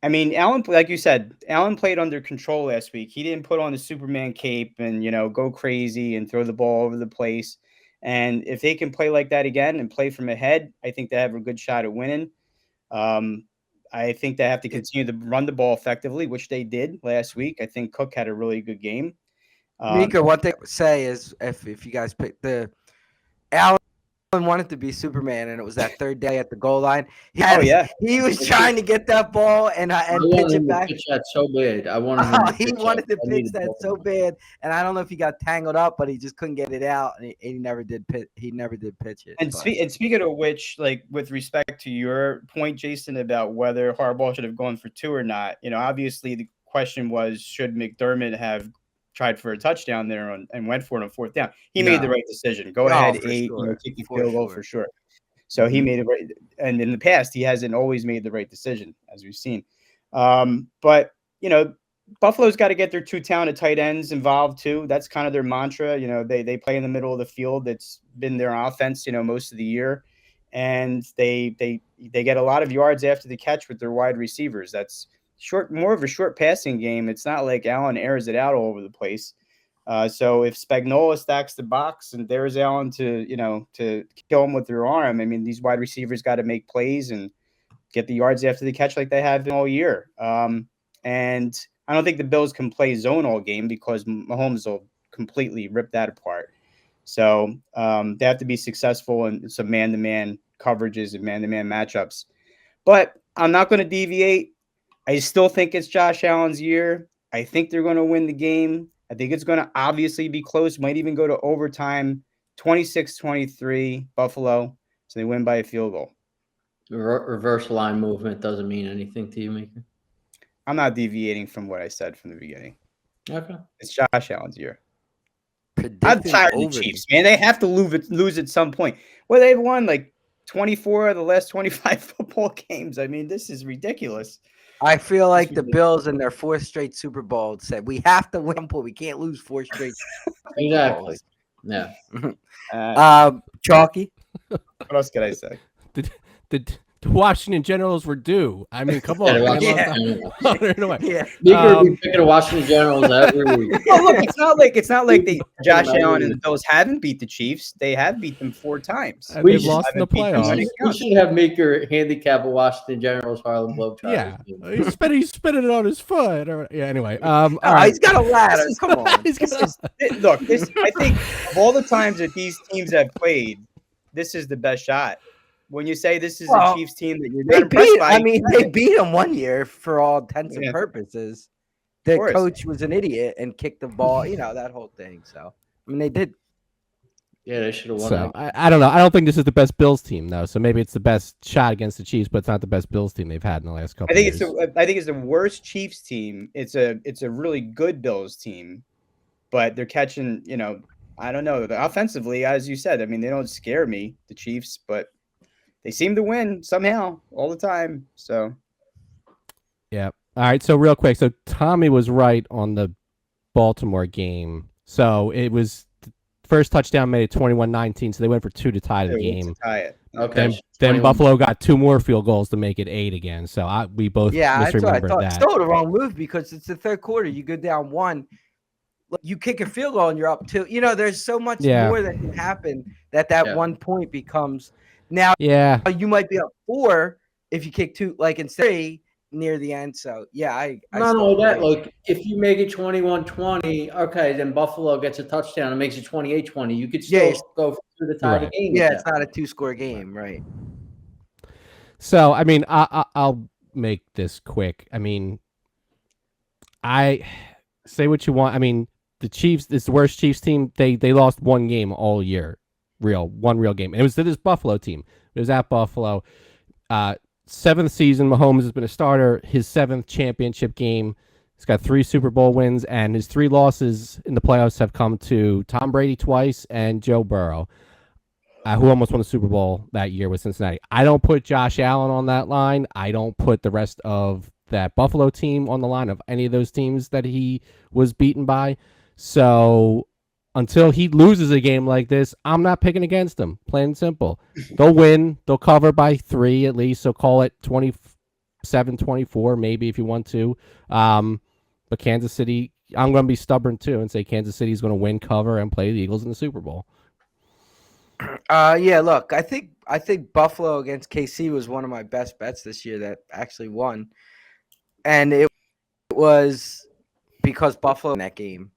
I mean, Allen, like you said, Allen played under control last week. He didn't put on the Superman cape and, go crazy and throw the ball over the place. And if they can play like that again and play from ahead, I think they have a good shot at winning. Um, I think they have to continue to run the ball effectively, which they did last week. I think Cook had a really good game. Mika, one thing I would say is if you guys pick Allen wanted to be Superman, and it was that third day at the goal line. Yeah. He was trying to get that ball and I pitch wanted it him to back. pitch that so bad. I wanted him to He pitch wanted to that. I pitch needed that both of so them. bad, and I don't know if he got tangled up, but he just couldn't get it out, and he never did pitch. He never did pitch it. And speaking of which, like with respect to your point, Jason, about whether Harbaugh should have gone for two or not, obviously the question was should McDermott have tried for a touchdown there and went for it on fourth down. He made the right decision. Go ahead, for 8, sure. kick the For field goal sure. for sure. So he made it right. And in the past, he hasn't always made the right decision, as we've seen. But Buffalo's got to get their two talented tight ends involved too. That's kind of their mantra. They play in the middle of the field. That's been their offense, most of the year, and they get a lot of yards after the catch with their wide receivers. That's more of a short passing game. It's not like Allen airs it out all over the place. So if Spagnuolo stacks the box and there's Allen to kill him with their arm, I mean, these wide receivers got to make plays and get the yards after the catch like they have been all year. And I don't think the Bills can play zone all game because Mahomes will completely rip that apart. So they have to be successful in some man-to-man coverages and man-to-man matchups. But I'm not going to deviate. I still think it's Josh Allen's year. I think they're going to win the game. I think it's going to obviously be close. Might even go to overtime, 26-23, Buffalo. So they win by a field goal. Reverse line movement doesn't mean anything to you, Mika? I'm not deviating from what I said from the beginning. Okay. It's Josh Allen's year. I'm Predicting tired of the Chiefs, man. They have to lose at some point. Well, they've won like 24 of the last 25 football games. I mean, this is ridiculous. I feel like the Bills in their fourth straight Super Bowl said we have to win, but we can't lose four straight. Exactly. Yeah. Chalky. What else could I say? The Washington Generals were due. I mean, come on. Yeah, Yeah. Mika will be picking the Washington Generals every week. Oh, look, it's not like Josh Allen and the Bills haven't beat the Chiefs. They have beat them 4 times. And they've lost in the playoffs. We should have Mika handicap a Washington Generals Harlem Globetrotters. Yeah, he's spinning it on his foot. Anyway, all Oh, right. he's got a ladder. Come on. I think of all the times that these teams have played, this is the best shot. When you say this is a Chiefs team that you're not impressed by, they beat him one year for all intents and purposes. The coach was an idiot and kicked the ball, that whole thing. So, I mean, they did. Yeah, they should have won. So I don't know. I don't think this is the best Bills team though. So maybe it's the best shot against the Chiefs, but it's not the best Bills team they've had in the last couple. I think it's the worst Chiefs team. It's a really good Bills team, but they're catching. I don't know. Offensively, as you said, I mean, they don't scare me, the Chiefs, but they seem to win somehow all the time. So Yeah. All right. So real quick, so Tommy was right on the Baltimore game. So it was first touchdown made at 21-19, so they went for 2 to tie the To game. tie it. Okay. Then 21. Buffalo got 2 more field goals to make it 8 again. So we both Yeah, that's what I misremembered thought. that. Still the wrong move because it's the third quarter. You go down one, you kick a field goal and you're up two. There's so much Yeah. more that can happen that Yeah. 1 point becomes. Now Yeah. you might be up 4 if you kick 2, like instead of 3 near the end. So yeah, I Not still only that, agree. like if you make it 21-20, okay, then Buffalo gets a touchdown and makes it 28-20. You could still Yeah, go through the You're tie the right. game. yeah, At it's that not a point. 2-score game, right? So I mean, I'll make this quick. I mean, I say what you want. I mean, the Chiefs is the worst Chiefs team. They lost 1 game all year, one real game, and it was to this Buffalo team. It was at Buffalo. 7th season, Mahomes has been a starter. His 7th championship game. He's got 3 Super Bowl wins, and his 3 losses in the playoffs have come to Tom Brady twice and Joe Burrow, who almost won the Super Bowl that year with Cincinnati. I don't put Josh Allen on that line. I don't put the rest of that Buffalo team on the line of any of those teams that he was beaten by. So until he loses a game like this, I'm not picking against him. Plain and simple. They'll win. They'll cover by 3 at least. So call it 27-24 maybe if you want to. But Kansas City, I'm going to be stubborn too and say Kansas City is going to win, cover, and play the Eagles in the Super Bowl. Yeah, look, I think Buffalo against KC was one of my best bets this year that actually won. And it was because Buffalo in that game.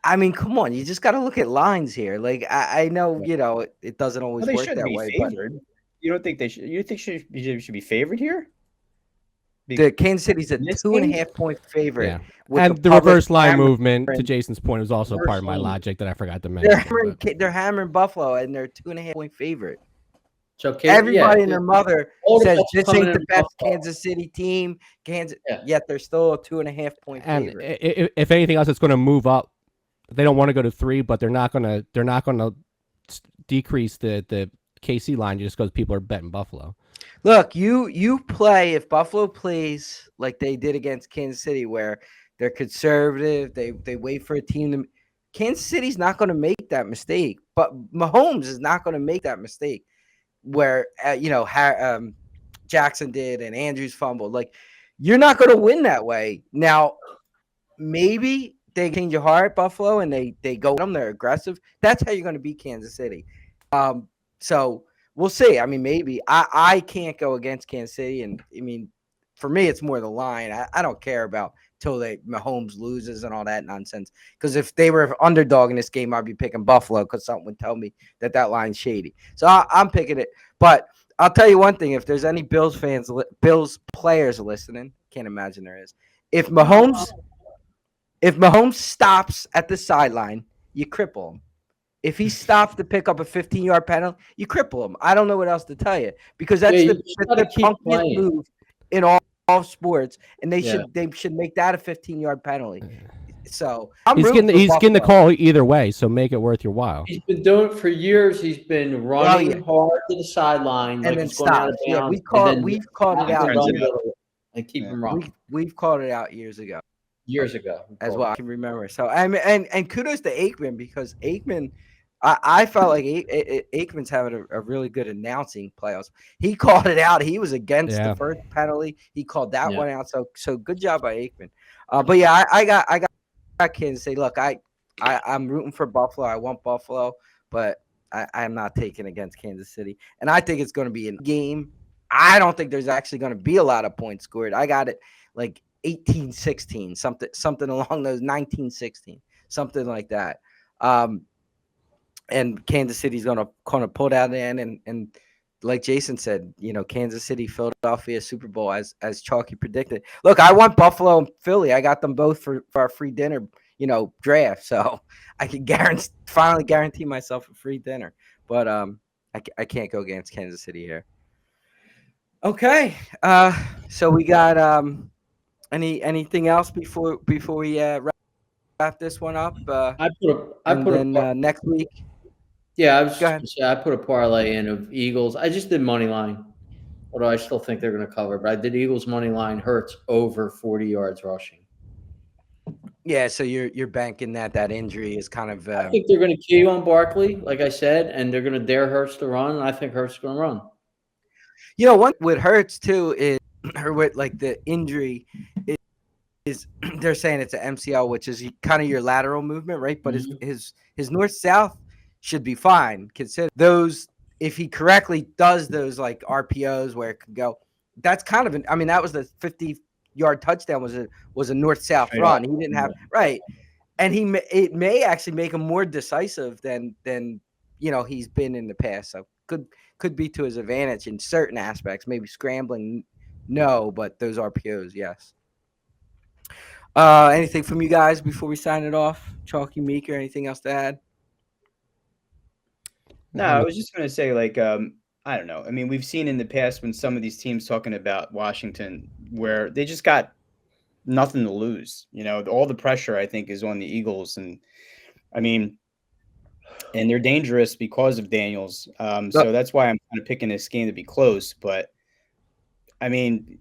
I mean, come on, you just got to look at lines here. Like I know, it doesn't Well, always they work should that be way, but favored. You don't think they should? You think should be favored here? the Kansas City's a This 2.5 point favorite. Yeah. With And the public reverse line hammering. movement, to Jason's point, was also Reverse part of my line. logic that I forgot to They're mention. hammering, but- they're hammering Buffalo, and they're 2.5 point favorite. So Everybody and their mother all the says bets this coming ain't the in best Buffalo. Kansas City team. Yeah. Yet they're still a 2.5 point And favorite. if anything else, it's going to move up. They don't want to go to 3, but they're not going to decrease the KC line just because people are betting Buffalo. Look, you play if Buffalo plays like they did against Kansas City, where they're conservative, they wait for a team to. Kansas City's not going to make that mistake, but Mahomes is not going to make that mistake where Jackson did and Andrews fumbled. Like you're not going to win that way. Now, maybe they change your heart, Buffalo, and they go at them. They're aggressive. That's how you're going to beat Kansas City. So we'll see. I mean, maybe I can't go against Kansas City, and I mean, for me, it's more the line. I don't care about till Mahomes loses and all that nonsense. Because if they were underdog in this game, I'd be picking Buffalo because something would tell me that line's shady. So I'm picking it. But I'll tell you one thing: if there's any Bills players listening, can't imagine there is. If Mahomes stops at the sideline, you cripple him. If he stops to pick up a 15-yard penalty, you cripple him. I don't know what else to tell you because that's Yeah, the you gotta keep punkiest playing. move in all sports, and they Yeah. should make that a 15-yard penalty. So He's getting the call either way, so make it worth your while. He's been doing it for years. He's been running hard to the sideline, and like then it's going out of stops. Yeah, bounds. we've called it out. And keep him running. We've called it out years ago. Years ago. As well. I can remember. So and kudos to Aikman because Aikman, I felt like Aikman's having a really good announcing playoffs. He called it out. He was against the first penalty. He called that one out. So good job by Aikman. But yeah, I got Kansas City. Look, I'm rooting for Buffalo. I want Buffalo, but I'm not taking against Kansas City. And I think it's going to be a game. I don't think there's actually going to be a lot of points scored. I got it like 18-16, something along those 19-16, something like that. And Kansas City's going to kind of pull that in. And like Jason said, Kansas City, Philadelphia, Super Bowl, as Chalky predicted. Look, I want Buffalo and Philly. I got them both for our free dinner, draft. So I can finally guarantee myself a free dinner. But I can't go against Kansas City here. Okay. So we got anything else before we wrap this one up? Next week. Yeah, I was just gonna say I put a parlay in of Eagles. I just did money line. Although I still think they're going to cover. But I did Eagles money line Hurts over 40 yards rushing. Yeah, so you're banking that injury is kind of I think they're going to key on Barkley, like I said, and they're going to dare Hurts to run. And I think Hurts is going to run. one with Hurts too is or with like the injury is they're saying it's an MCL, which is kind of your lateral movement, right? But his north south should be fine. Consider those if he correctly does those like RPOs where it could go. That's kind of I mean, that was the 50-yard touchdown was a north south run. He didn't have right, and it may actually make him more decisive than he's been in the past. So could be to his advantage in certain aspects. Maybe scrambling, no, but those RPOs, yes. Anything from you guys before we sign it off? Chalky, Meeker, anything else to add? No, I was just going to say, like, I don't know. I mean, we've seen in the past when some of these teams talking about Washington where they just got nothing to lose. All the pressure, I think, is on the Eagles. And, I mean, and they're dangerous because of Daniels. So that's why I'm kind of picking this game to be close. But, I mean,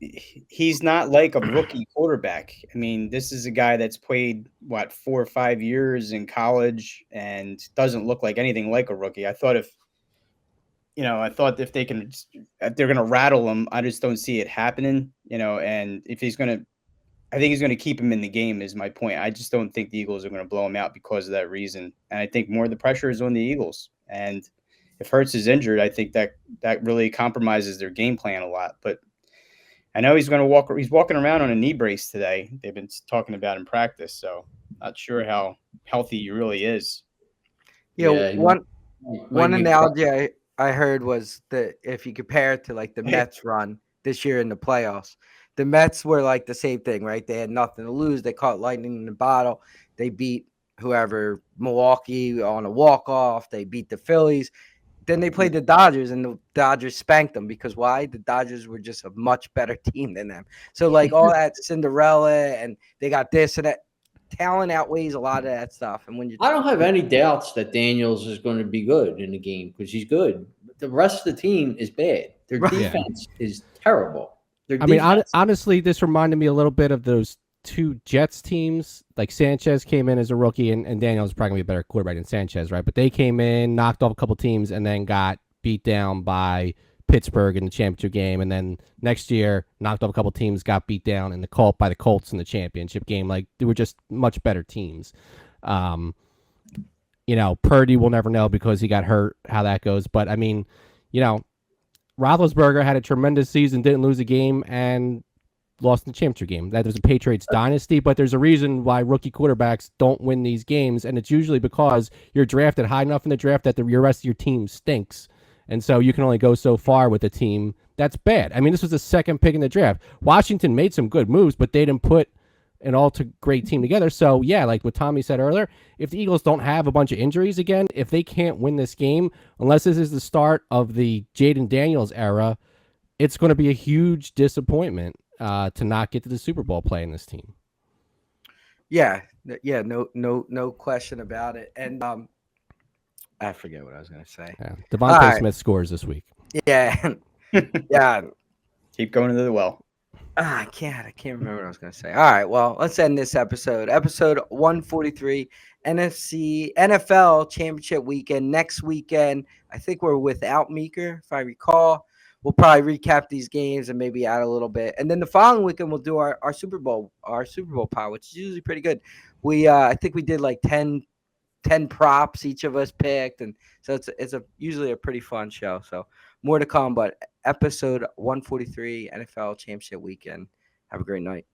he's not like a rookie quarterback. I mean, this is a guy that's played, 4 or 5 years in college and doesn't look like anything like a rookie. I thought if they're going to rattle him, I just don't see it happening, and if I think he's going to keep him in the game is my point. I just don't think the Eagles are going to blow him out because of that reason. And I think more of the pressure is on the Eagles. And if Hurts is injured, I think that really compromises their game plan a lot. But I know he's walking around on a knee brace today. They've been talking about in practice, so not sure how healthy he really is. One analogy I heard was that if you compare it to like the Mets run this year in the playoffs, the Mets were like the same thing, right? They had nothing to lose. They caught lightning in the bottle. They beat whoever, Milwaukee on a walk-off. They beat the Phillies. Then they played the Dodgers, and the Dodgers spanked them because why? The Dodgers were just a much better team than them. So, like, all that Cinderella, and they got this and that. Talent outweighs a lot of that stuff. And when I don't have any doubts that Daniels is going to be good in the game because he's good. But the rest of the team is bad. Their defense is terrible. Honestly, this reminded me a little bit of those two Jets teams. Like Sanchez came in as a rookie, and Daniels is probably going to be a better quarterback than Sanchez, right? But they came in, knocked off a couple teams, and then got beat down by Pittsburgh in the championship game. And then next year, knocked off a couple teams, got beat down by the Colts in the championship game. Like, they were just much better teams. Purdy will never know because he got hurt how that goes. But, I mean, Roethlisberger had a tremendous season, didn't lose a game, and lost in the championship game. That was a Patriots dynasty, but there's a reason why rookie quarterbacks don't win these games, and it's usually because you're drafted high enough in the draft that the rest of your team stinks, and so you can only go so far with a team that's bad. I mean, this was the second pick in the draft. Washington made some good moves, but they didn't put an all-to-great team together. So, yeah, like what Tommy said earlier, if the Eagles don't have a bunch of injuries again, if they can't win this game, unless this is the start of the Jaden Daniels era, it's going to be a huge disappointment to not get to the Super Bowl playing this team. Yeah, no question about it. And I forget what I was going to say. Yeah. Devontae Smith scores this week. Yeah, yeah. Keep going into the well. I can't remember what I was going to say. All right, well, let's end this episode. Episode 143, NFL Championship Weekend. Next weekend, I think we're without Meeker, if I recall. We'll probably recap these games and maybe add a little bit. And then the following weekend, we'll do our Super Bowl pile, which is usually pretty good. I think we did like 10 props each of us picked, and so it's usually a pretty fun show. So more to come, but episode 143 NFL Championship Weekend. Have a great night.